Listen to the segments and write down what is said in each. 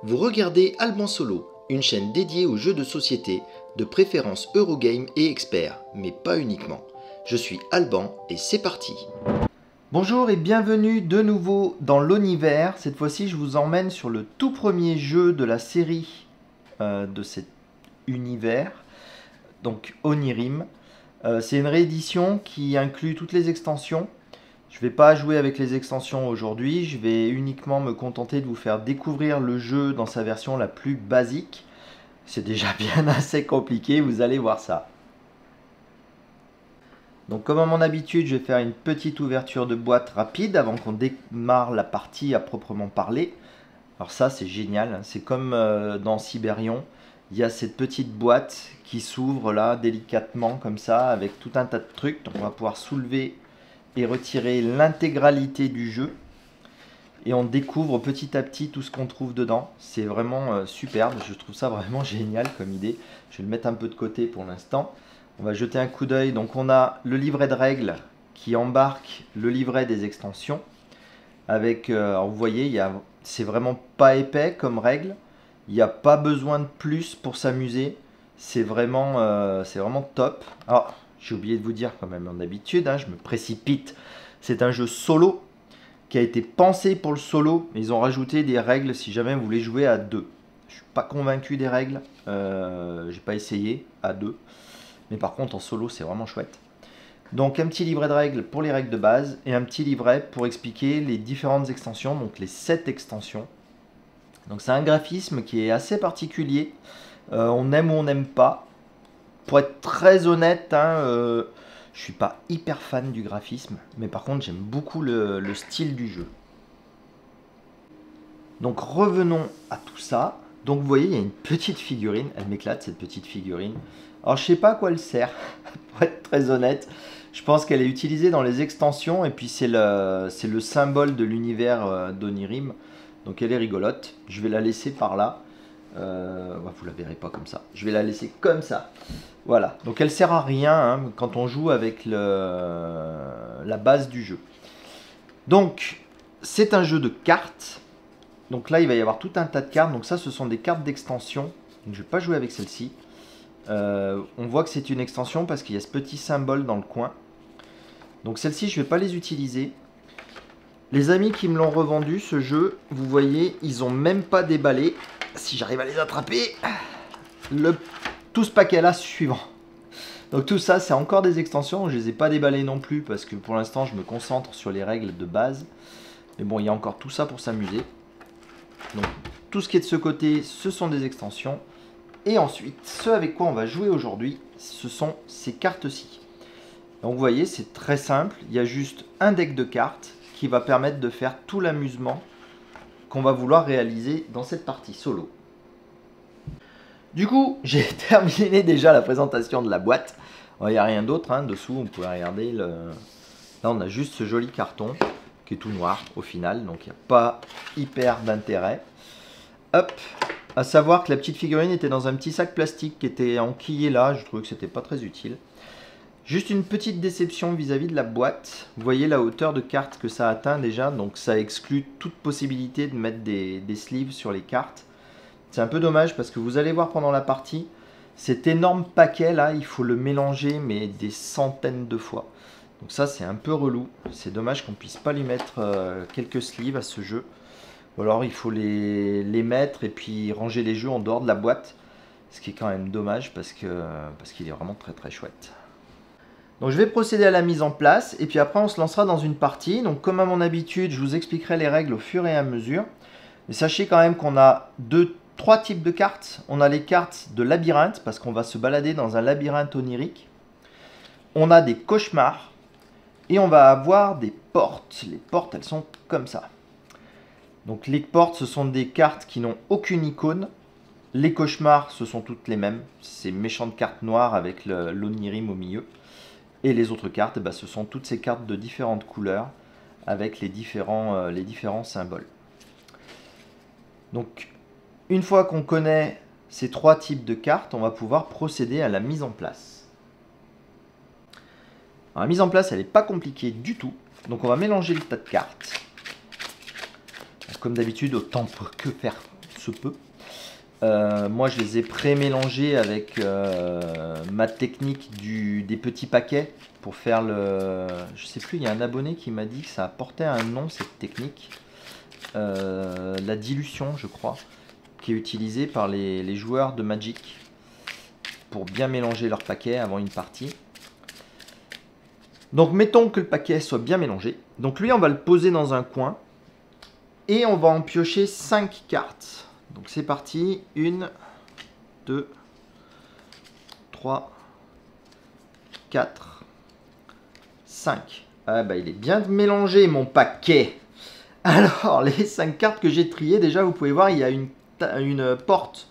Vous regardez Alban Solo, une chaîne dédiée aux jeux de société, de préférence Eurogame et experts, mais pas uniquement. Je suis Alban et c'est parti. Bonjour et bienvenue de nouveau dans l'univers. Cette fois-ci, je vous emmène sur le tout premier jeu de la série de cet univers, donc Onirim. C'est une réédition qui inclut toutes les extensions. Je ne vais pas jouer avec les extensions aujourd'hui, je vais uniquement me contenter de vous faire découvrir le jeu dans sa version la plus basique. C'est déjà bien assez compliqué, vous allez voir ça. Donc comme à mon habitude, je vais faire une petite ouverture de boîte rapide avant qu'on démarre la partie à proprement parler. Alors ça c'est génial, c'est comme dans Cyberion. Il y a cette petite boîte qui s'ouvre là délicatement comme ça avec tout un tas de trucs. Donc on va pouvoir soulever et retirer l'intégralité du jeu. Et on découvre petit à petit tout ce qu'on trouve dedans. C'est vraiment superbe, je trouve ça vraiment génial comme idée. Je vais le mettre un peu de côté pour l'instant. On va jeter un coup d'œil. Donc on a le livret de règles qui embarque le livret des extensions. Avec, alors vous voyez, c'est vraiment pas épais comme règle. Il n'y a pas besoin de plus pour s'amuser. C'est vraiment top. Alors, j'ai oublié de vous dire quand même en habitude, hein, je me précipite. C'est un jeu solo qui a été pensé pour le solo. Ils ont rajouté des règles si jamais vous voulez jouer à deux. Je suis pas convaincu des règles. J'ai pas essayé à deux. Mais par contre en solo c'est vraiment chouette. Donc un petit livret de règles pour les règles de base et un petit livret pour expliquer les différentes extensions, donc les 7 extensions. Donc c'est un graphisme qui est assez particulier. On aime ou on n'aime pas. Pour être très honnête, hein, je suis pas hyper fan du graphisme, mais par contre j'aime beaucoup le style du jeu. Donc revenons à tout ça. Donc vous voyez, il y a une petite figurine, elle m'éclate cette petite figurine. Alors je sais pas à quoi elle sert, pour être très honnête. Je pense qu'elle est utilisée dans les extensions et puis c'est le symbole de l'univers d'Onirim. Donc elle est rigolote. Je vais la laisser par là. Vous la verrez pas comme ça. Je vais la laisser comme ça. Voilà. Donc elle sert à rien hein, quand on joue avec la base du jeu. Donc c'est un jeu de cartes. Donc là il va y avoir tout un tas de cartes. Donc ça ce sont des cartes d'extension. Donc je vais pas jouer avec celle-ci. On voit que c'est une extension parce qu'il y a ce petit symbole dans le coin. Donc celle-ci je vais pas les utiliser. Les amis qui me l'ont revendu ce jeu, vous voyez, ils ont même pas déballé. Si j'arrive à les attraper, tout ce paquet là suivant. Donc tout ça c'est encore des extensions, je les ai pas déballées non plus parce que pour l'instant je me concentre sur les règles de base. Mais bon, il y a encore tout ça pour s'amuser. Donc tout ce qui est de ce côté, ce sont des extensions. Et ensuite, ce avec quoi on va jouer aujourd'hui, ce sont ces cartes-ci. Donc vous voyez, c'est très simple, il y a juste un deck de cartes qui va permettre de faire tout l'amusement qu'on va vouloir réaliser dans cette partie solo. Du coup, j'ai terminé déjà la présentation de la boîte. Il n'y a rien d'autre, hein. Dessous, on peut regarder. Là, on a juste ce joli carton qui est tout noir au final, donc il n'y a pas hyper d'intérêt. Hop, à savoir que la petite figurine était dans un petit sac plastique qui était enquillé là, je trouvais que c'était pas très utile. Juste une petite déception vis-à-vis de la boîte. Vous voyez la hauteur de carte que ça atteint déjà, donc ça exclut toute possibilité de mettre des sleeves sur les cartes. C'est un peu dommage parce que vous allez voir pendant la partie, cet énorme paquet là, il faut le mélanger mais des centaines de fois. Donc ça c'est un peu relou, c'est dommage qu'on puisse pas lui mettre quelques sleeves à ce jeu. Ou alors il faut les mettre et puis ranger les jeux en dehors de la boîte. Ce qui est quand même dommage parce qu'il est vraiment très très chouette. Donc je vais procéder à la mise en place et puis après on se lancera dans une partie. Donc comme à mon habitude, je vous expliquerai les règles au fur et à mesure. Mais sachez quand même qu'on a trois types de cartes. On a les cartes de labyrinthe parce qu'on va se balader dans un labyrinthe onirique. On a des cauchemars et on va avoir des portes. Les portes, elles sont comme ça. Donc les portes, ce sont des cartes qui n'ont aucune icône. Les cauchemars, ce sont toutes les mêmes. Ces méchantes cartes noires avec l'Onirim au milieu. Et les autres cartes, bah, ce sont toutes ces cartes de différentes couleurs avec les différents symboles. Donc, une fois qu'on connaît ces trois types de cartes, on va pouvoir procéder à la mise en place. Alors, la mise en place, elle n'est pas compliquée du tout. Donc, on va mélanger le tas de cartes. Donc, comme d'habitude, autant que faire se peut. Moi, je les ai pré-mélangés avec ma technique des petits paquets pour faire le... Je sais plus, il y a un abonné qui m'a dit que ça apportait un nom, cette technique. La dilution, je crois, qui est utilisée par les joueurs de Magic pour bien mélanger leurs paquets avant une partie. Donc, mettons que le paquet soit bien mélangé. Donc, lui, on va le poser dans un coin et on va en piocher 5 cartes. Donc c'est parti, 1, 2, 3, 4, 5. Ah bah il est bien mélangé mon paquet. Alors les 5 cartes que j'ai triées, déjà vous pouvez voir il y a une porte.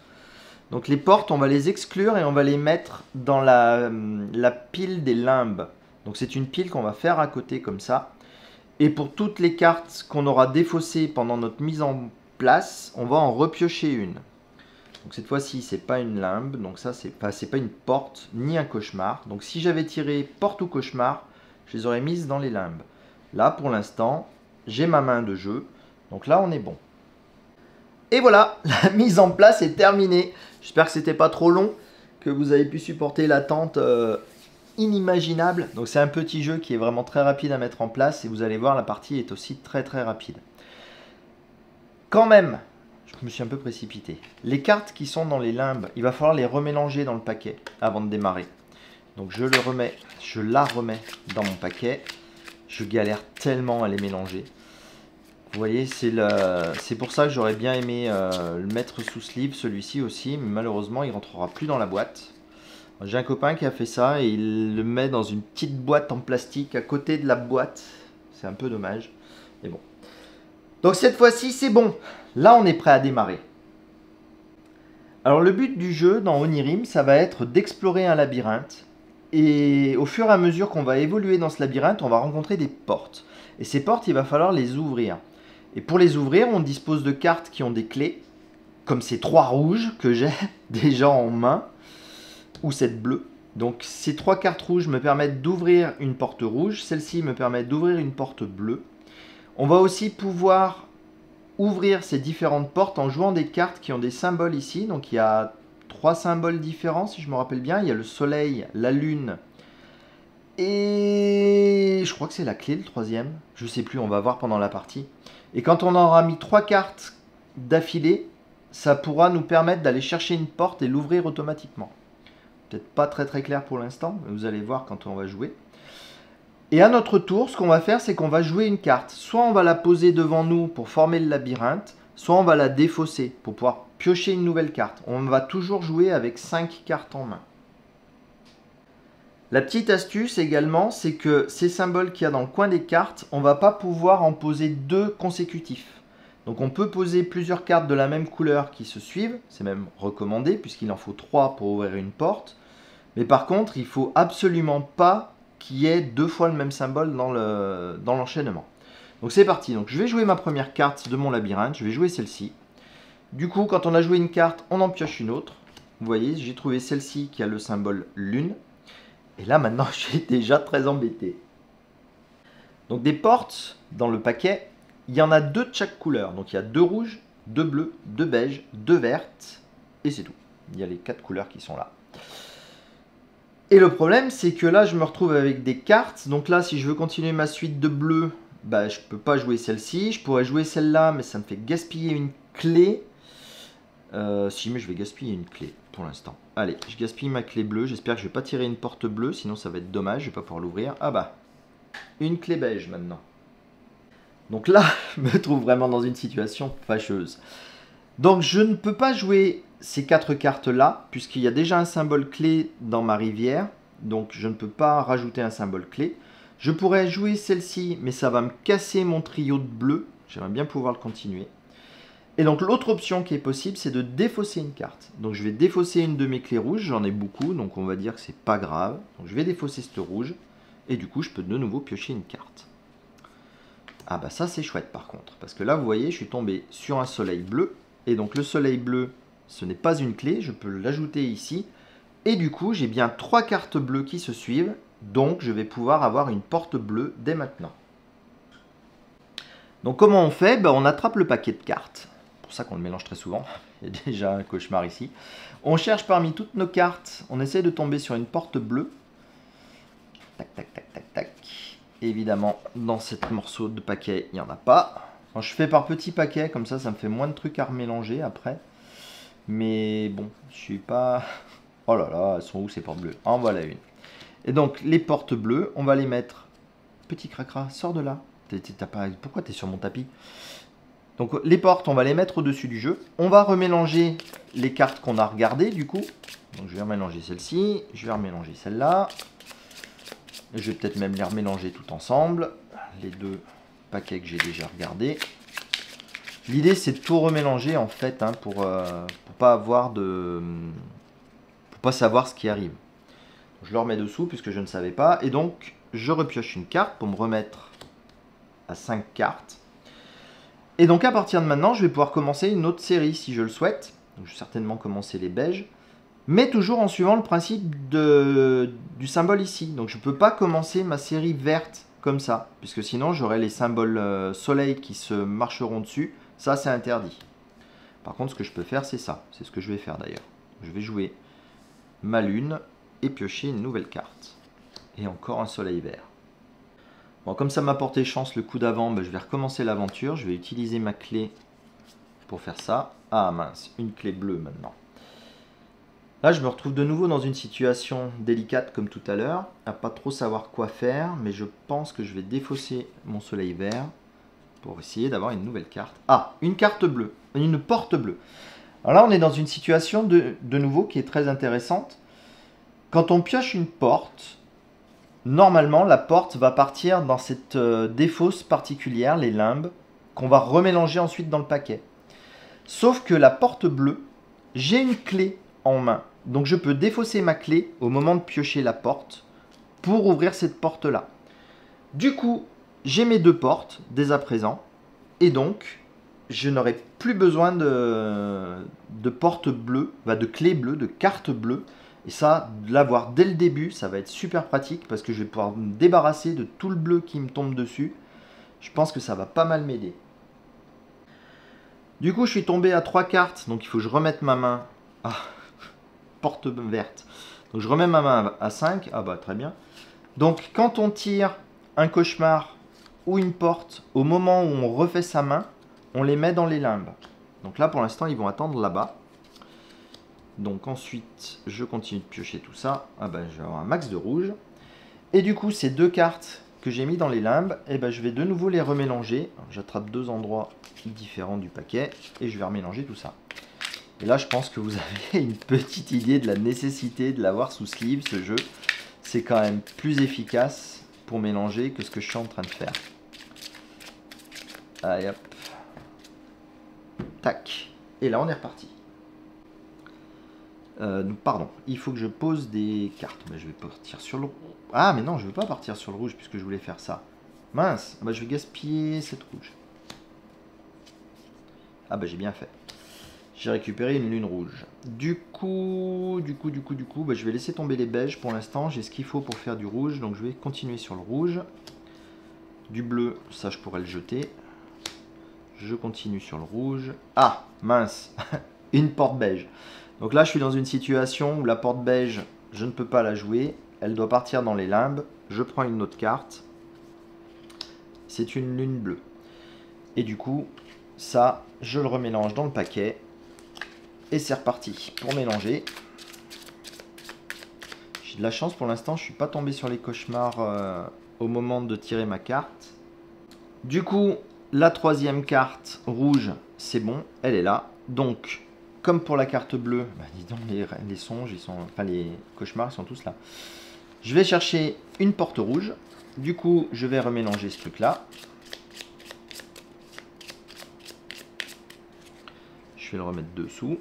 Donc les portes on va les exclure et on va les mettre dans la pile des limbes. Donc c'est une pile qu'on va faire à côté comme ça. Et pour toutes les cartes qu'on aura défaussées pendant notre mise en place, on va en repiocher une. Donc cette fois-ci, c'est pas une limbe, donc ça c'est pas une porte ni un cauchemar. Donc si j'avais tiré porte ou cauchemar, je les aurais mises dans les limbes. Là pour l'instant, j'ai ma main de jeu, donc là on est bon. Et voilà, la mise en place est terminée. J'espère que c'était pas trop long, que vous avez pu supporter l'attente inimaginable. Donc c'est un petit jeu qui est vraiment très rapide à mettre en place et vous allez voir la partie est aussi très rapide. Quand même, je me suis un peu précipité. Les cartes qui sont dans les limbes, il va falloir les remélanger dans le paquet avant de démarrer. Donc je la remets dans mon paquet. Je galère tellement à les mélanger. Vous voyez, c'est pour ça que j'aurais bien aimé le mettre sous sleeve, celui-ci aussi, mais malheureusement il ne rentrera plus dans la boîte. J'ai un copain qui a fait ça et il le met dans une petite boîte en plastique à côté de la boîte. C'est un peu dommage, mais bon. Donc cette fois-ci, c'est bon. Là, on est prêt à démarrer. Alors le but du jeu dans Onirim, ça va être d'explorer un labyrinthe. Et au fur et à mesure qu'on va évoluer dans ce labyrinthe, on va rencontrer des portes. Et ces portes, il va falloir les ouvrir. Et pour les ouvrir, on dispose de cartes qui ont des clés, comme ces 3 rouges que j'ai déjà en main, ou cette bleue. Donc ces 3 cartes rouges me permettent d'ouvrir une porte rouge, celle-ci me permet d'ouvrir une porte bleue. On va aussi pouvoir ouvrir ces différentes portes en jouant des cartes qui ont des symboles ici. Donc il y a 3 symboles différents si je me rappelle bien. Il y a le soleil, la lune et je crois que c'est la clé le 3e. Je sais plus, on va voir pendant la partie. Et quand on aura mis 3 cartes d'affilée, ça pourra nous permettre d'aller chercher une porte et l'ouvrir automatiquement. Peut-être pas très clair pour l'instant, mais vous allez voir quand on va jouer. Et à notre tour, ce qu'on va faire, c'est qu'on va jouer une carte. Soit on va la poser devant nous pour former le labyrinthe, soit on va la défausser pour pouvoir piocher une nouvelle carte. On va toujours jouer avec 5 cartes en main. La petite astuce également, c'est que ces symboles qu'il y a dans le coin des cartes, on ne va pas pouvoir en poser 2 consécutifs. Donc on peut poser plusieurs cartes de la même couleur qui se suivent, c'est même recommandé puisqu'il en faut 3 pour ouvrir une porte. Mais par contre, il ne faut absolument pas qu'il y ait 2 fois le même symbole dans l'enchaînement. Donc c'est parti, donc je vais jouer ma première carte de mon labyrinthe, je vais jouer celle-ci. Du coup, quand on a joué une carte, on en pioche une autre. Vous voyez, j'ai trouvé celle-ci qui a le symbole lune. Et là maintenant, je suis déjà très embêté. Donc des portes dans le paquet, il y en a 2 de chaque couleur. Donc il y a 2 rouges, 2 bleus, 2 beiges, 2 vertes, et c'est tout. Il y a les 4 couleurs qui sont là. Et le problème, c'est que là, je me retrouve avec des cartes. Donc là, si je veux continuer ma suite de bleus, bah, je ne peux pas jouer celle-ci. Je pourrais jouer celle-là, mais ça me fait gaspiller une clé. Si, mais je vais gaspiller une clé pour l'instant. Allez, je gaspille ma clé bleue. J'espère que je ne vais pas tirer une porte bleue, sinon ça va être dommage. Je ne vais pas pouvoir l'ouvrir. Ah bah, une clé beige maintenant. Donc là, je me trouve vraiment dans une situation fâcheuse. Donc je ne peux pas jouer ces 4 cartes-là, puisqu'il y a déjà un symbole clé dans ma rivière. Donc je ne peux pas rajouter un symbole clé. Je pourrais jouer celle-ci, mais ça va me casser mon trio de bleu. J'aimerais bien pouvoir le continuer. Et donc l'autre option qui est possible, c'est de défausser une carte. Donc je vais défausser une de mes clés rouges, j'en ai beaucoup, donc on va dire que c'est pas grave. Donc je vais défausser cette rouge, et du coup je peux de nouveau piocher une carte. Ah bah ça c'est chouette par contre, parce que là vous voyez, je suis tombé sur un soleil bleu, et donc le soleil bleu, ce n'est pas une clé, je peux l'ajouter ici, et du coup j'ai bien 3 cartes bleues qui se suivent, donc je vais pouvoir avoir une porte bleue dès maintenant. Donc comment on fait? On attrape le paquet de cartes. pour ça qu'on le mélange très souvent. Il y a déjà un cauchemar ici. On cherche parmi toutes nos cartes. On essaie de tomber sur une porte bleue. Tac, tac, tac, tac, tac. Évidemment, dans cette morceau de paquet, il n'y en a pas. Quand je fais par petits paquets, comme ça me fait moins de trucs à remélanger après. Mais bon, je suis pas... Oh là là, elles sont où ces portes bleues? En voilà une. Et donc, les portes bleues, on va les mettre... Petit cracra, sors de là. Pourquoi tu es sur mon tapis? Donc, les portes, on va les mettre au-dessus du jeu. On va remélanger les cartes qu'on a regardées, du coup. Donc, je vais remélanger celle-ci. Je vais remélanger celle-là. Je vais peut-être même les remélanger tout ensemble. Les deux paquets que j'ai déjà regardés. L'idée, c'est de tout remélanger, en fait, hein, pour pas avoir de... pour pas savoir ce qui arrive. Je le remets dessous, puisque je ne savais pas. Et donc, je repioche une carte pour me remettre à 5 cartes. Et donc, à partir de maintenant, je vais pouvoir commencer une autre série, si je le souhaite. Donc, je vais certainement commencer les beiges. Mais toujours en suivant le principe du symbole ici. Donc je ne peux pas commencer ma série verte comme ça. Puisque sinon j'aurai les symboles soleil qui se marcheront dessus. Ça c'est interdit. Par contre ce que je peux faire c'est ça. C'est ce que je vais faire d'ailleurs. Je vais jouer ma lune et piocher une nouvelle carte. Et encore un soleil vert. Bon, comme ça m'a porté chance le coup d'avant, ben, je vais recommencer l'aventure. Je vais utiliser ma clé pour faire ça. Ah mince, une clé bleue maintenant. Là, je me retrouve de nouveau dans une situation délicate comme tout à l'heure, à pas trop savoir quoi faire, mais je pense que je vais défausser mon soleil vert pour essayer d'avoir une nouvelle carte. Ah, une carte bleue, une porte bleue. Alors là, on est dans une situation de nouveau qui est très intéressante. Quand on pioche une porte, normalement, la porte va partir dans cette défausse particulière, les limbes, qu'on va remélanger ensuite dans le paquet. Sauf que la porte bleue, j'ai une clé en main. Donc je peux défausser ma clé au moment de piocher la porte pour ouvrir cette porte-là. Du coup, j'ai mes deux portes dès à présent. Et donc, je n'aurai plus besoin de porte bleue, de clé bleue, de carte bleue. Et ça, de l'avoir dès le début, ça va être super pratique parce que je vais pouvoir me débarrasser de tout le bleu qui me tombe dessus. Je pense que ça va pas mal m'aider. Du coup, je suis tombé à 3 cartes, donc il faut que je remette ma main. Ah, porte verte. Donc je remets ma main à 5. Ah bah très bien. Donc quand on tire un cauchemar ou une porte, au moment où on refait sa main, on les met dans les limbes. Donc là pour l'instant ils vont attendre là-bas. Donc ensuite je continue de piocher tout ça. Ah bah je vais avoir un max de rouge. Et du coup ces deux cartes que j'ai mis dans les limbes, et ben je vais de nouveau les remélanger. J'attrape deux endroits différents du paquet et je vais remélanger tout ça. Et là, je pense que vous avez une petite idée de la nécessité de l'avoir sous sleeve, ce jeu. C'est quand même plus efficace pour mélanger que ce que je suis en train de faire. Allez hop. Tac. Et là, on est reparti. Pardon, il faut que je pose des cartes. Mais je vais partir sur le... Ah, mais non, je ne veux pas partir sur le rouge puisque je voulais faire ça. Mince, bah, je vais gaspiller cette rouge. Ah bah j'ai bien fait. J'ai récupéré une lune rouge. Du coup, bah, je vais laisser tomber les beiges pour l'instant. J'ai ce qu'il faut pour faire du rouge, donc je vais continuer sur le rouge. Du bleu, ça je pourrais le jeter. Je continue sur le rouge. Ah, mince, une porte beige. Donc là, je suis dans une situation où la porte beige, je ne peux pas la jouer. Elle doit partir dans les limbes. Je prends une autre carte. C'est une lune bleue. Et du coup, ça, je le remélange dans le paquet. Et c'est reparti pour mélanger. J'ai de la chance pour l'instant, je ne suis pas tombé sur les cauchemars au moment de tirer ma carte. Du coup, la troisième carte rouge, c'est bon, elle est là. Donc, comme pour la carte bleue, bah dis donc, les songes, ils sont, enfin les cauchemars, ils sont tous là. Je vais chercher une porte rouge. Du coup, je vais remélanger ce truc-là. Je vais le remettre dessous.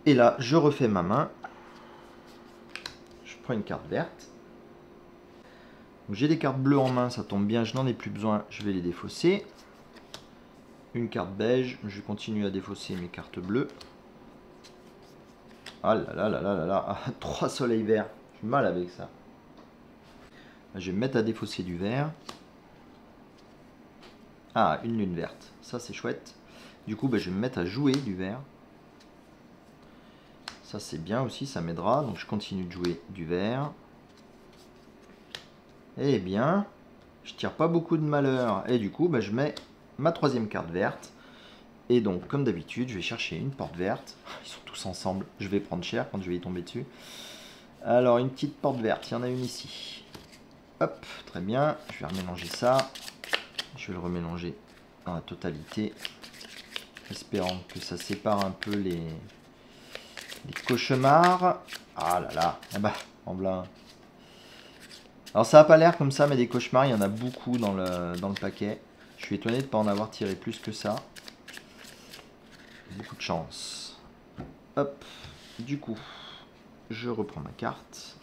Et là, je refais ma main. Je prends une carte verte. J'ai des cartes bleues en main, ça tombe bien, je n'en ai plus besoin, je vais les défausser. Une carte beige, je continue à défausser mes cartes bleues. Ah là là là là là là, 3 soleils verts, j'ai mal avec ça. Je vais me mettre à défausser du vert. Ah, une lune verte. Ça, c'est chouette. Du coup, bah, je vais me mettre à jouer du vert. Ça, c'est bien aussi, ça m'aidera. Donc, je continue de jouer du vert. Eh bien, je tire pas beaucoup de malheur. Et du coup, bah, je mets ma troisième carte verte. Et donc, comme d'habitude, je vais chercher une porte verte. Ils sont tous ensemble. Je vais prendre cher quand je vais y tomber dessus. Alors, une petite porte verte. Il y en a une ici. Hop, très bien. Je vais remélanger ça. Je vais le remélanger dans la totalité. Espérant que ça sépare un peu les cauchemars. Ah là là. Ah bah, en blanc. Alors, ça n'a pas l'air comme ça, mais des cauchemars, il y en a beaucoup dans le paquet. Je suis étonné de ne pas en avoir tiré plus que ça. Beaucoup de chance. Hop. Du coup, je reprends ma carte.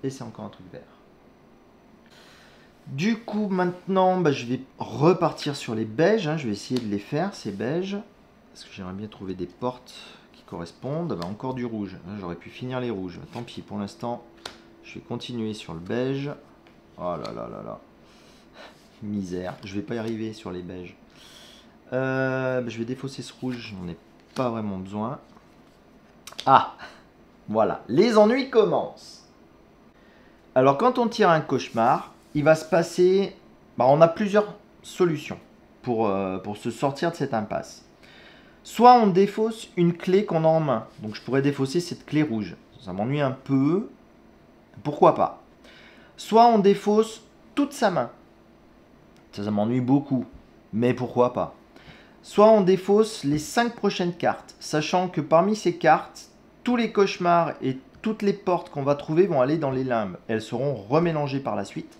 Et c'est encore un truc vert. Du coup, maintenant, bah, je vais repartir sur les beiges. Hein. Je vais essayer de les faire, ces beiges. Parce que j'aimerais bien trouver des portes qui correspondent. Bah, encore du rouge. J'aurais pu finir les rouges. Tant pis, pour l'instant, je vais continuer sur le beige. Oh là là là là. Misère. Je vais pas y arriver sur les beiges. Bah, je vais défausser ce rouge. J'en ai pas vraiment besoin. Ah, voilà. Les ennuis commencent. Alors, quand on tire un cauchemar, il va se passer... Bah, on a plusieurs solutions pour se sortir de cette impasse. Soit on défausse une clé qu'on a en main. Donc, je pourrais défausser cette clé rouge. Ça m'ennuie un peu. Pourquoi pas? Soit on défausse toute sa main. Ça m'ennuie beaucoup. Mais pourquoi pas? Soit on défausse les 5 prochaines cartes. Sachant que parmi ces cartes, tous les cauchemars et toutes les portes qu'on va trouver vont aller dans les limbes. Elles seront remélangées par la suite.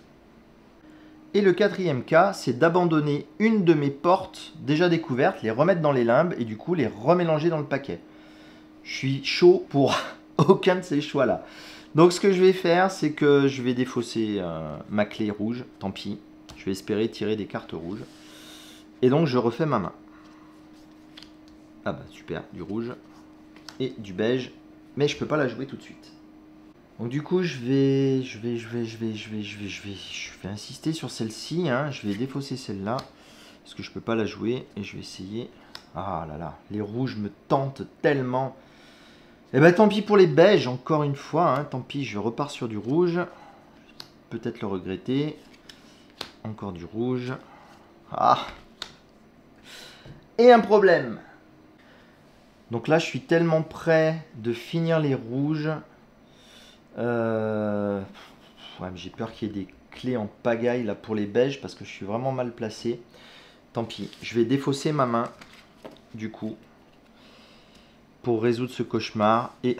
Et le quatrième cas, c'est d'abandonner une de mes portes déjà découvertes, les remettre dans les limbes et du coup les remélanger dans le paquet. Je suis chaud pour aucun de ces choix-là. Donc ce que je vais faire, c'est que je vais défausser ma clé rouge, tant pis. Je vais espérer tirer des cartes rouges. Et donc je refais ma main. Ah bah super, du rouge et du beige. Mais je peux pas la jouer tout de suite. Donc du coup, je vais insister sur celle-ci. Hein. Je vais défausser celle-là parce que je peux pas la jouer et je vais essayer. Ah là là, les rouges me tentent tellement. Eh ben tant pis pour les beiges, encore une fois. Hein. Tant pis, je repars sur du rouge. Peut-être le regretter. Encore du rouge. Ah. Et un problème. Donc là, je suis tellement prêt de finir les rouges. Ouais, j'ai peur qu'il y ait des clés en pagaille là pour les beiges parce que je suis vraiment mal placé. Tant pis, je vais défausser ma main du coup pour résoudre ce cauchemar. Et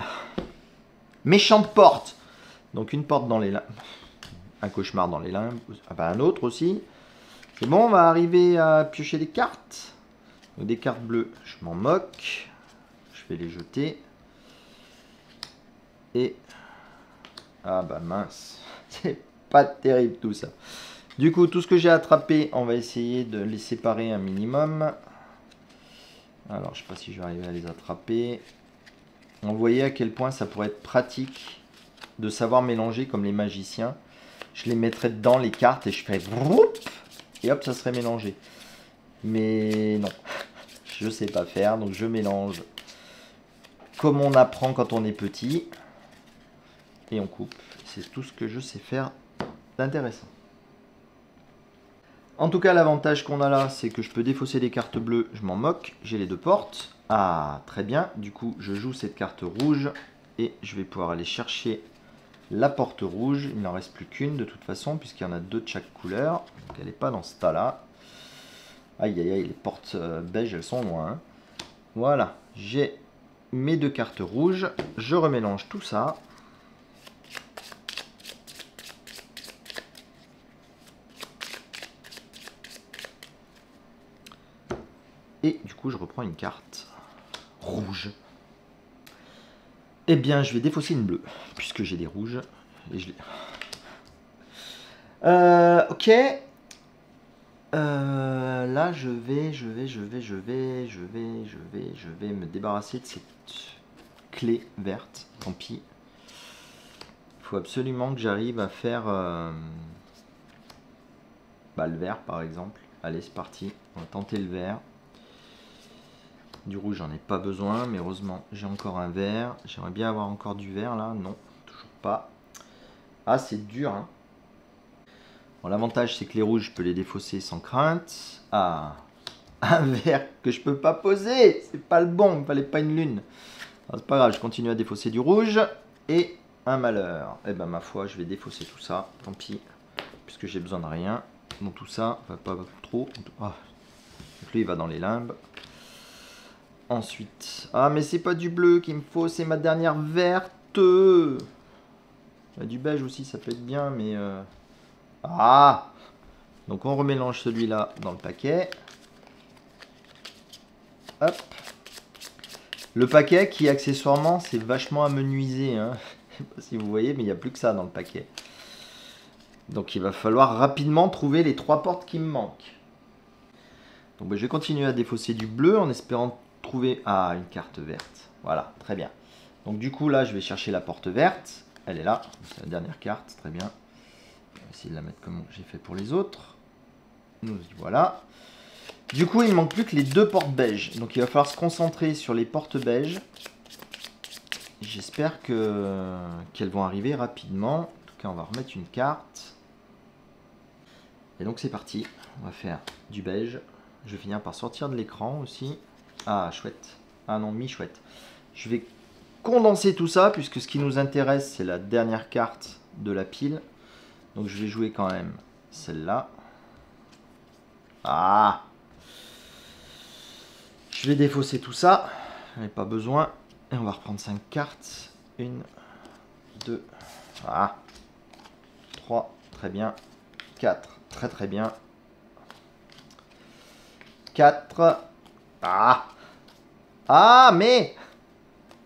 méchante porte. Donc une porte dans les limbes, un cauchemar dans les limbes, enfin un autre aussi. C'est bon, on va arriver à piocher des cartes. Donc, des cartes bleues, je m'en moque. Je vais les jeter. Et ah bah mince, c'est pas terrible tout ça. Du coup, tout ce que j'ai attrapé, on va essayer de les séparer un minimum. Alors, je sais pas si je vais arriver à les attraper. On voyait à quel point ça pourrait être pratique de savoir mélanger comme les magiciens. Je les mettrais dedans les cartes et je ferais et hop, ça serait mélangé. Mais non, je sais pas faire, donc je mélange comme on apprend quand on est petit. Et on coupe. C'est tout ce que je sais faire d'intéressant. En tout cas, l'avantage qu'on a là, c'est que je peux défausser des cartes bleues. Je m'en moque. J'ai les deux portes. Ah, très bien. Du coup, je joue cette carte rouge. Et je vais pouvoir aller chercher la porte rouge. Il n'en reste plus qu'une de toute façon, puisqu'il y en a deux de chaque couleur. Donc elle n'est pas dans ce tas-là. Aïe, aïe, aïe, les portes beige, elles sont loin. Hein. Voilà. J'ai mes deux cartes rouges. Je remélange tout ça. Et du coup, je reprends une carte rouge. Eh bien, je vais défausser une bleue, puisque j'ai des rouges. Et je ok. Là, je vais me débarrasser de cette clé verte. Tant pis. Il faut absolument que j'arrive à faire le vert, par exemple. Allez, c'est parti. On va tenter le vert. Du rouge, j'en ai pas besoin, mais heureusement, j'ai encore un vert. J'aimerais bien avoir encore du vert, là. Non, toujours pas. Ah, c'est dur, hein. Bon, l'avantage, c'est que les rouges, je peux les défausser sans crainte. Ah, un vert que je peux pas poser. C'est pas le bon, il me fallait pas une lune. C'est pas grave, je continue à défausser du rouge. Et un malheur. Eh ben, ma foi, je vais défausser tout ça. Tant pis, puisque j'ai besoin de rien. Donc tout ça, enfin, pas trop. Ah. Donc lui, il va dans les limbes. Ensuite, ah mais c'est pas du bleu qu'il me faut, c'est ma dernière verte. Du beige aussi, ça peut être bien, mais... Ah! Donc on remélange celui-là dans le paquet. Hop. Le paquet qui, accessoirement, c'est vachement amenuisé. Hein. Je sais pas si vous voyez, mais il n'y a plus que ça dans le paquet. Donc il va falloir rapidement trouver les 3 portes qui me manquent. Donc je vais continuer à défausser du bleu en espérant trouver... Ah, une carte verte. Voilà, très bien. Donc du coup, là, je vais chercher la porte verte. Elle est là. C'est la dernière carte, très bien. On va essayer de la mettre comme j'ai fait pour les autres. Nous y voilà. Du coup, il ne manque plus que les 2 portes beige. Donc il va falloir se concentrer sur les portes beige. J'espère qu'elles vont arriver rapidement. En tout cas, on va remettre une carte. Et donc c'est parti. On va faire du beige. Je vais finir par sortir de l'écran aussi. Ah, chouette. Ah non, mi-chouette. Je vais condenser tout ça, puisque ce qui nous intéresse, c'est la dernière carte de la pile. Donc je vais jouer quand même celle-là. Ah! Je vais défausser tout ça. J'en ai pas besoin. Et on va reprendre 5 cartes. 1, 2, ah, 3, très bien. 4, très très bien. 4. Ah! Ah, mais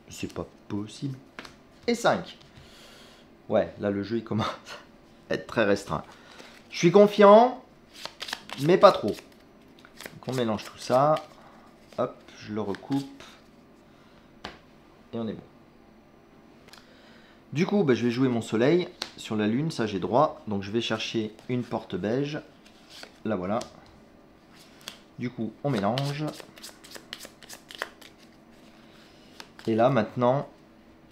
c'est pas possible. Et 5. Ouais, là le jeu il commence à être très restreint. Je suis confiant, mais pas trop. Donc on mélange tout ça. Hop, je le recoupe. Et on est bon. Du coup, bah, je vais jouer mon soleil sur la lune, ça j'ai droit. Donc je vais chercher une porte beige. La voilà. Du coup, on mélange. Et là, maintenant,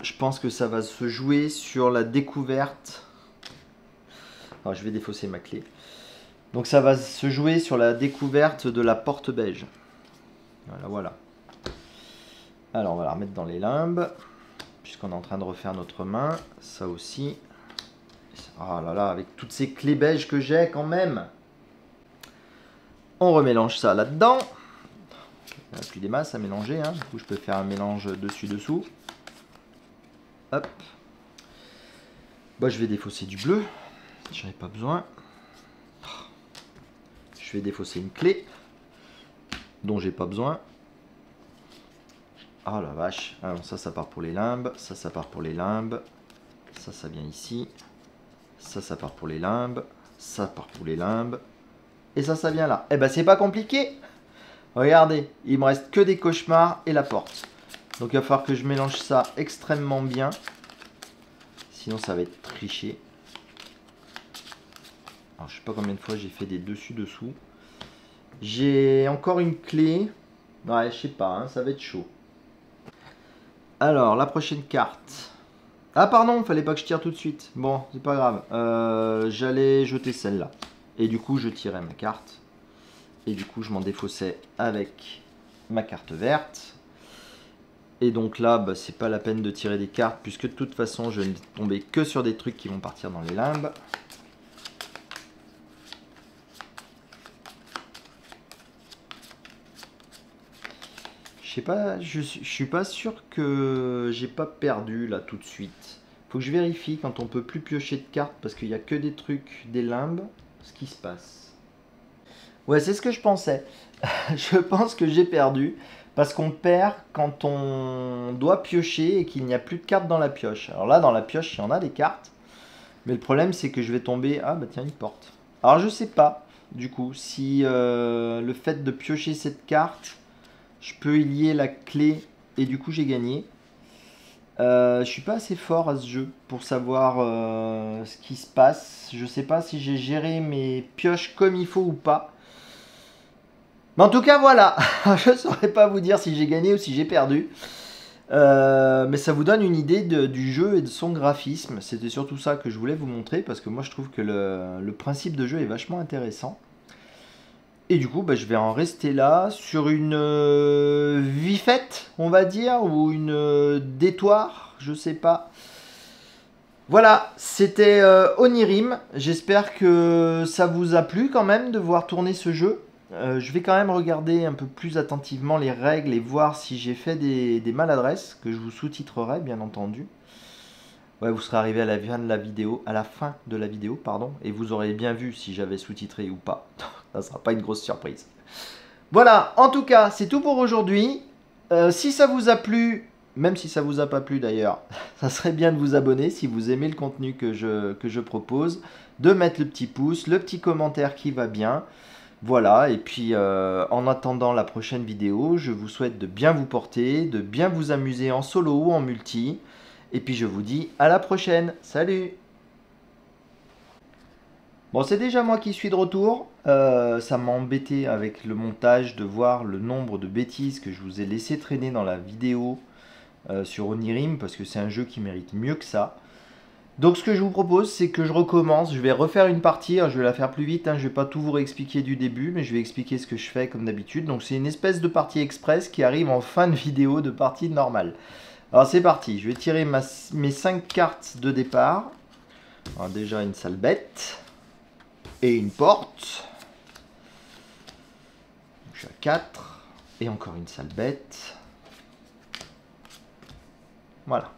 je pense que ça va se jouer sur la découverte. Alors, je vais défausser ma clé. Donc, ça va se jouer sur la découverte de la porte beige. Voilà, voilà. Alors, on va la remettre dans les limbes. Puisqu'on est en train de refaire notre main. Ça aussi. Oh là là, avec toutes ces clés beiges que j'ai quand même. On remélange ça là-dedans. Il n'y a plus des masses à mélanger, hein. Du coup je peux faire un mélange dessus-dessous. Hop. Bah, je vais défausser du bleu. J'en ai pas besoin. Je vais défausser une clé dont j'ai pas besoin. Oh la vache. Alors ça part pour les limbes. Ça part pour les limbes. Ça vient ici. Ça part pour les limbes. Ça part pour les limbes. Et ça vient là. Eh ben c'est pas compliqué. Regardez, il me reste que des cauchemars et la porte. Donc il va falloir que je mélange ça extrêmement bien. Sinon ça va être triché. Alors je sais pas combien de fois j'ai fait des dessus-dessous. J'ai encore une clé. Ouais, je sais pas, hein, ça va être chaud. Alors, la prochaine carte. Ah pardon, fallait pas que je tire tout de suite. Bon, c'est pas grave. J'allais jeter celle-là. Et du coup, je tirais ma carte. Et du coup, je m'en défaussais avec ma carte verte. Et donc là, bah, c'est pas la peine de tirer des cartes, puisque de toute façon, je ne vais tomber que sur des trucs qui vont partir dans les limbes. Je sais pas, je suis pas sûr que j'ai pas perdu là tout de suite. Faut que je vérifie quand on peut plus piocher de cartes, parce qu'il n'y a que des trucs, des limbes, ce qui se passe. Ouais, c'est ce que je pensais. Je pense que j'ai perdu. Parce qu'on perd quand on doit piocher et qu'il n'y a plus de cartes dans la pioche. Alors là, dans la pioche, il y en a des cartes. Mais le problème, c'est que je vais tomber... Ah, bah tiens, une porte. Alors, je sais pas, du coup, si le fait de piocher cette carte, je peux y lier la clé et du coup, j'ai gagné. Je suis pas assez fort à ce jeu pour savoir ce qui se passe. Je sais pas si j'ai géré mes pioches comme il faut ou pas. Mais en tout cas, voilà. Je ne saurais pas vous dire si j'ai gagné ou si j'ai perdu. Mais ça vous donne une idée du jeu et de son graphisme. C'était surtout ça que je voulais vous montrer parce que moi je trouve que le principe de jeu est vachement intéressant. Et du coup, bah, je vais en rester là sur une vifette, on va dire, ou une détoire, je sais pas. Voilà, c'était Onirim. J'espère que ça vous a plu quand même de voir tourner ce jeu. Je vais quand même regarder un peu plus attentivement les règles et voir si j'ai fait des maladresses, que je vous sous-titrerai bien entendu. Ouais, vous serez arrivé à la fin de la vidéo, pardon, et vous aurez bien vu si j'avais sous-titré ou pas. Ça ne sera pas une grosse surprise. Voilà, en tout cas, c'est tout pour aujourd'hui. Si ça vous a plu, même si ça vous a pas plu d'ailleurs, ça serait bien de vous abonner si vous aimez le contenu que je propose, de mettre le petit pouce, le petit commentaire qui va bien. Voilà, et puis en attendant la prochaine vidéo, je vous souhaite de bien vous porter, de bien vous amuser en solo ou en multi. Et puis je vous dis à la prochaine. Salut! Bon, c'est déjà moi qui suis de retour. Ça m'a embêté avec le montage de voir le nombre de bêtises que je vous ai laissé traîner dans la vidéo sur Onirim, parce que c'est un jeu qui mérite mieux que ça. Donc ce que je vous propose, c'est que je recommence. Je vais refaire une partie, je vais la faire plus vite, hein. Je vais pas tout vous réexpliquer du début, mais je vais expliquer ce que je fais comme d'habitude. Donc c'est une espèce de partie express qui arrive en fin de vidéo de partie normale. Alors c'est parti, je vais tirer mes 5 cartes de départ. Alors, déjà une sale bête. Et une porte. Je suis à 4. Et encore une sale bête. Voilà.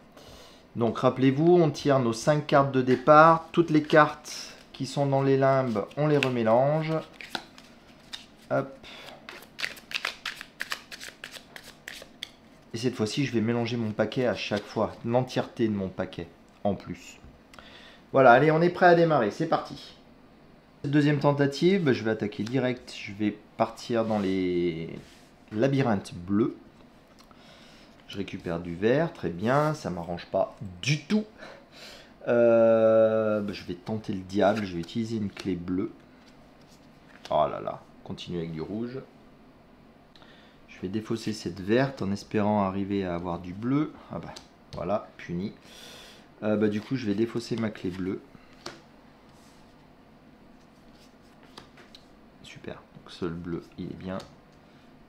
Donc rappelez-vous, on tire nos 5 cartes de départ. Toutes les cartes qui sont dans les limbes, on les remélange. Hop. Et cette fois-ci, je vais mélanger mon paquet à chaque fois. L'entièreté de mon paquet en plus. Voilà, allez, on est prêt à démarrer. C'est parti. Deuxième tentative, je vais attaquer direct. Je vais partir dans les labyrinthes bleus. Je récupère du vert, très bien, ça m'arrange pas du tout. Je vais tenter le diable, je vais utiliser une clé bleue. Oh là là, continue avec du rouge. Je vais défausser cette verte en espérant arriver à avoir du bleu. Ah bah voilà, puni. Du coup, je vais défausser ma clé bleue. Super, donc ce bleu, il est bien.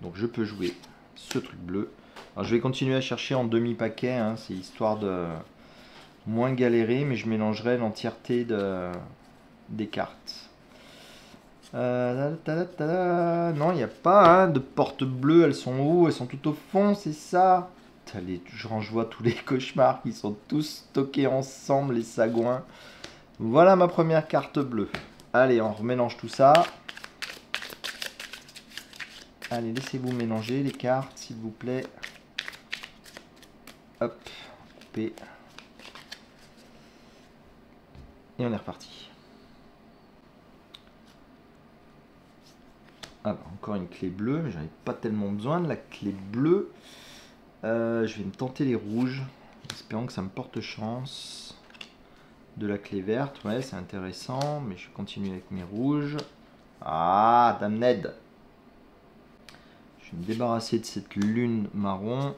Donc je peux jouer ce truc bleu. Alors, je vais continuer à chercher en demi-paquet, hein, c'est histoire de moins galérer, mais je mélangerai l'entièreté des cartes. Non, il n'y a pas hein, de porte bleue, elles sont où? Elles sont tout au fond, c'est ça? Je vois tous les cauchemars qui sont tous stockés ensemble, les sagouins. Voilà ma première carte bleue. Allez, on remélange tout ça. Allez, laissez-vous mélanger les cartes, s'il vous plaît. Hop, coupé. Et on est reparti. Ah bah, encore une clé bleue, mais j'en ai pas tellement besoin de la clé bleue. Je vais me tenter les rouges, espérant que ça me porte chance. De la clé verte, ouais, c'est intéressant, mais je continue avec mes rouges. Ah, damned! Je vais me débarrasser de cette lune marron.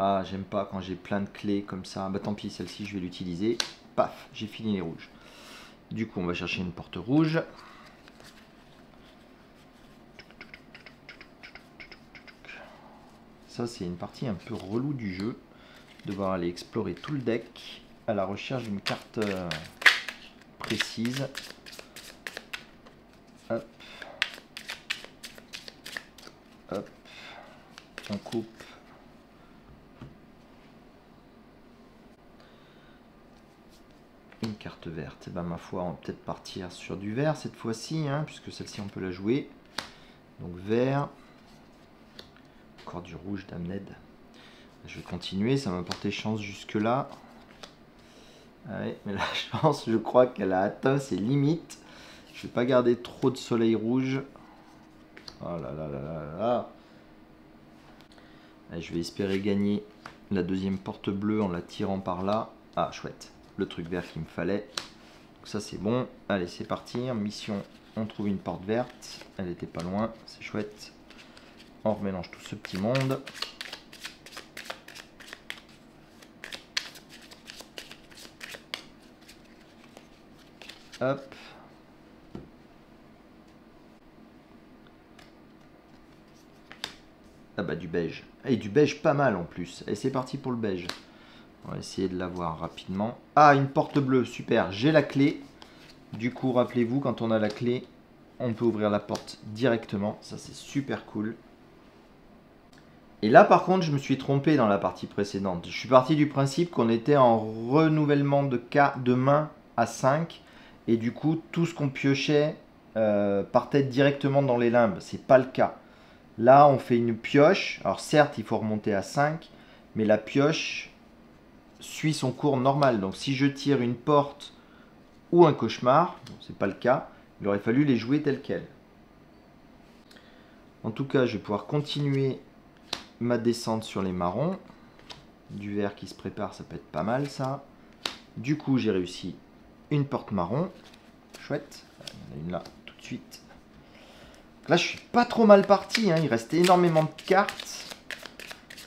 Ah, j'aime pas quand j'ai plein de clés comme ça. Bah tant pis, celle-ci, je vais l'utiliser. Paf, j'ai fini les rouges. Du coup, on va chercher une porte rouge. Ça, c'est une partie un peu relou du jeu. Devoir aller explorer tout le deck à la recherche d'une carte précise. Hop. Hop. On coupe. Une carte verte. Et ben ma foi, on va peut-être partir sur du vert cette fois-ci, hein, puisque celle-ci, on peut la jouer. Donc vert. Encore du rouge, damned. Je vais continuer, ça m'a porté chance jusque-là. Ouais, mais la chance, je crois qu'elle a atteint ses limites. Je vais pas garder trop de soleil rouge. Oh là là là là là. Allez, je vais espérer gagner la deuxième porte bleue en la tirant par là. Ah, chouette. Le truc vert qu'il me fallait. Donc ça, c'est bon. Allez, c'est parti. Mission On trouve une porte verte. Elle était pas loin. C'est chouette. On remélange tout ce petit monde. Hop. Ah bah du beige. Et du beige pas mal en plus. Et c'est parti pour le beige. On va essayer de l'avoir rapidement. Ah, une porte bleue, super. J'ai la clé. Du coup, rappelez-vous, quand on a la clé, on peut ouvrir la porte directement. Ça, c'est super cool. Et là, par contre, je me suis trompé dans la partie précédente. Je suis parti du principe qu'on était en renouvellement de main à 5. Et du coup, tout ce qu'on piochait partait directement dans les limbes. C'est pas le cas. Là, on fait une pioche. Alors certes, il faut remonter à 5, mais la pioche suit son cours normal. Donc si je tire une porte ou un cauchemar, c'est pas le cas, il aurait fallu les jouer telles quelles. En tout cas, je vais pouvoir continuer ma descente sur les marrons. Du vert qui se prépare, ça peut être pas mal ça. Du coup, j'ai réussi une porte marron. Chouette. Il y en a une là tout de suite. Là, je suis pas trop mal parti, hein. Il reste énormément de cartes.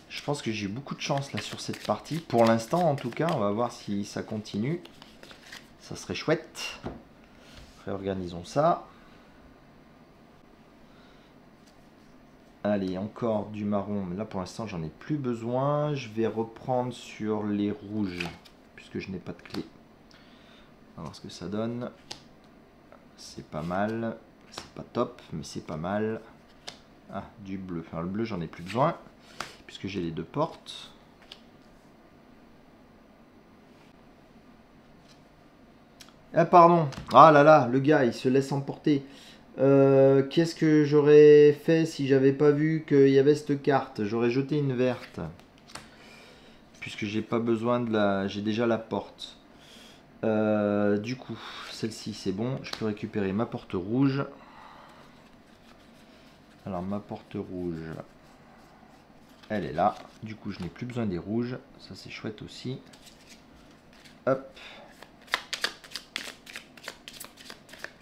Je pense que j'ai eu beaucoup de chance là sur cette partie. Pour l'instant, en tout cas, on va voir si ça continue. Ça serait chouette. Réorganisons ça. Allez, encore du marron. Mais là, pour l'instant, j'en ai plus besoin. Je vais reprendre sur les rouges, puisque je n'ai pas de clé. On va voir ce que ça donne. C'est pas mal. C'est pas top, mais c'est pas mal. Ah, du bleu. Enfin, le bleu, j'en ai plus besoin, puisque j'ai les deux portes. Ah, pardon. Ah là là, le gars, il se laisse emporter. Qu'est-ce que j'aurais fait si j'avais pas vu qu'il y avait cette carte? J'aurais jeté une verte. Puisque j'ai pas besoin de la... J'ai déjà la porte. Du coup, celle-ci, c'est bon. Je peux récupérer ma porte rouge. Alors, ma porte rouge, elle est là. Du coup, je n'ai plus besoin des rouges. Ça, c'est chouette aussi. Hop.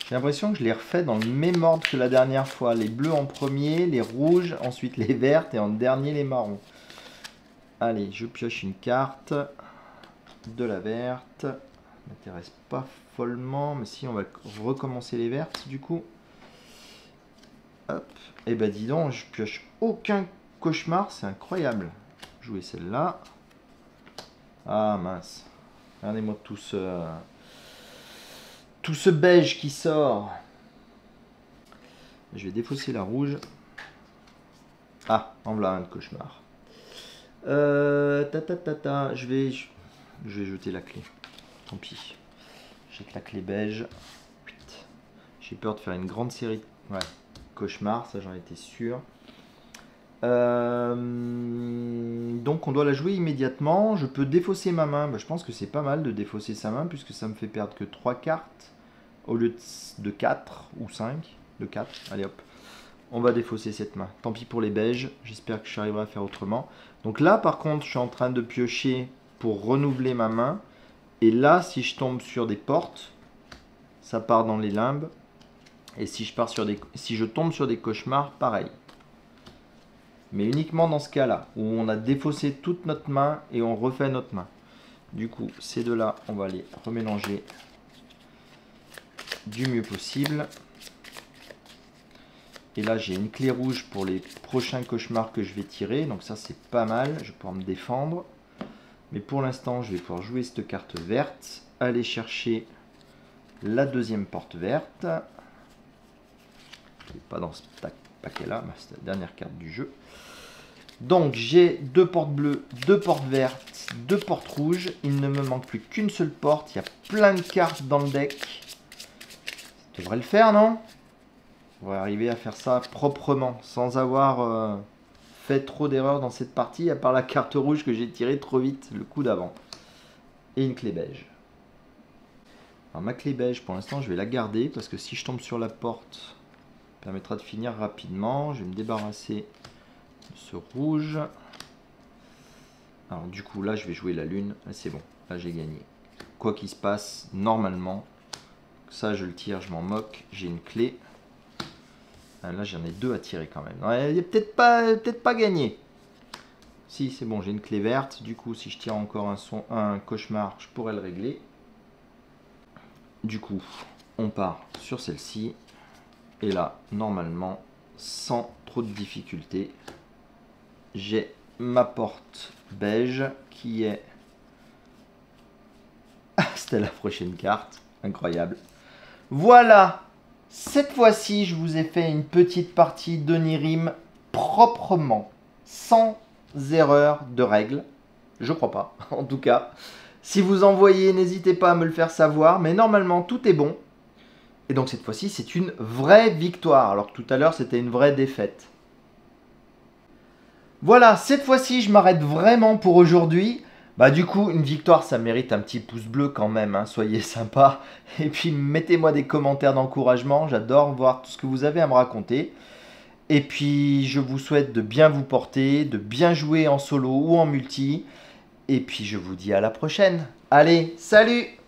J'ai l'impression que je les refais dans le même ordre que la dernière fois. Les bleus en premier, les rouges, ensuite les vertes et en dernier les marrons. Allez, je pioche une carte. De la verte. Ça m'intéresse pas follement, mais si, on va recommencer les vertes du coup. Hop. Et bah dis donc, je pioche aucun cauchemar, c'est incroyable. Jouer celle-là. Ah mince. Regardez-moi tout ce beige qui sort. Je vais défausser la rouge. Ah, en voilà un de cauchemar. Je vais jeter la clé. Tant pis. J'ai que la clé beige. J'ai peur de faire une grande série. Ouais. Cauchemar, ça j'en étais sûr. Donc on doit la jouer immédiatement. Je peux défausser ma main. Bah, je pense que c'est pas mal de défausser sa main, puisque ça me fait perdre que 3 cartes au lieu de 4 ou 5. De 4. Allez hop. On va défausser cette main. Tant pis pour les beiges. J'espère que j'arriverai à faire autrement. Donc là par contre je suis en train de piocher pour renouveler ma main. Et là si je tombe sur des portes, ça part dans les limbes. Et si je tombe sur des cauchemars, pareil. Mais uniquement dans ce cas-là, où on a défaussé toute notre main et on refait notre main. Du coup, ces deux-là, on va les remélanger du mieux possible. Et là, j'ai une clé rouge pour les prochains cauchemars que je vais tirer. Donc ça, c'est pas mal. Je vais pouvoir me défendre. Mais pour l'instant, je vais pouvoir jouer cette carte verte. Aller chercher la deuxième porte verte. Pas dans ce paquet là, c'est la dernière carte du jeu. Donc j'ai 2 portes bleues, 2 portes vertes, 2 portes rouges. Il ne me manque plus qu'une seule porte. Il y a plein de cartes dans le deck. Ça devrait le faire, non? On va arriver à faire ça proprement, sans avoir fait trop d'erreurs dans cette partie, à part la carte rouge que j'ai tirée trop vite le coup d'avant. Et une clé beige. Alors ma clé beige, pour l'instant, je vais la garder, parce que si je tombe sur la porte... permettra de finir rapidement. Je vais me débarrasser de ce rouge. Alors du coup là je vais jouer la lune. C'est bon, là j'ai gagné. Quoi qu'il se passe, normalement, ça, je le tire, je m'en moque. J'ai une clé. Ah, là, j'en ai 2 à tirer quand même. Ouais, il n'est peut-être pas gagné. Si, c'est bon, j'ai une clé verte. Du coup, si je tire encore un cauchemar, je pourrais le régler. Du coup, on part sur celle-ci. Et là, normalement, sans trop de difficultés, j'ai ma porte beige qui est... C'était la prochaine carte. Incroyable. Voilà. Cette fois-ci, je vous ai fait une petite partie de Nyrim proprement, sans erreur de règle. Je crois pas, en tout cas. Si vous en voyez, n'hésitez pas à me le faire savoir. Mais normalement, tout est bon. Et donc cette fois-ci, c'est une vraie victoire. Alors que tout à l'heure, c'était une vraie défaite. Voilà, cette fois-ci, je m'arrête vraiment pour aujourd'hui. Bah du coup, une victoire, ça mérite un petit pouce bleu quand même, hein, soyez sympa. Et puis, mettez-moi des commentaires d'encouragement, j'adore voir tout ce que vous avez à me raconter. Et puis, je vous souhaite de bien vous porter, de bien jouer en solo ou en multi. Et puis, je vous dis à la prochaine. Allez, salut!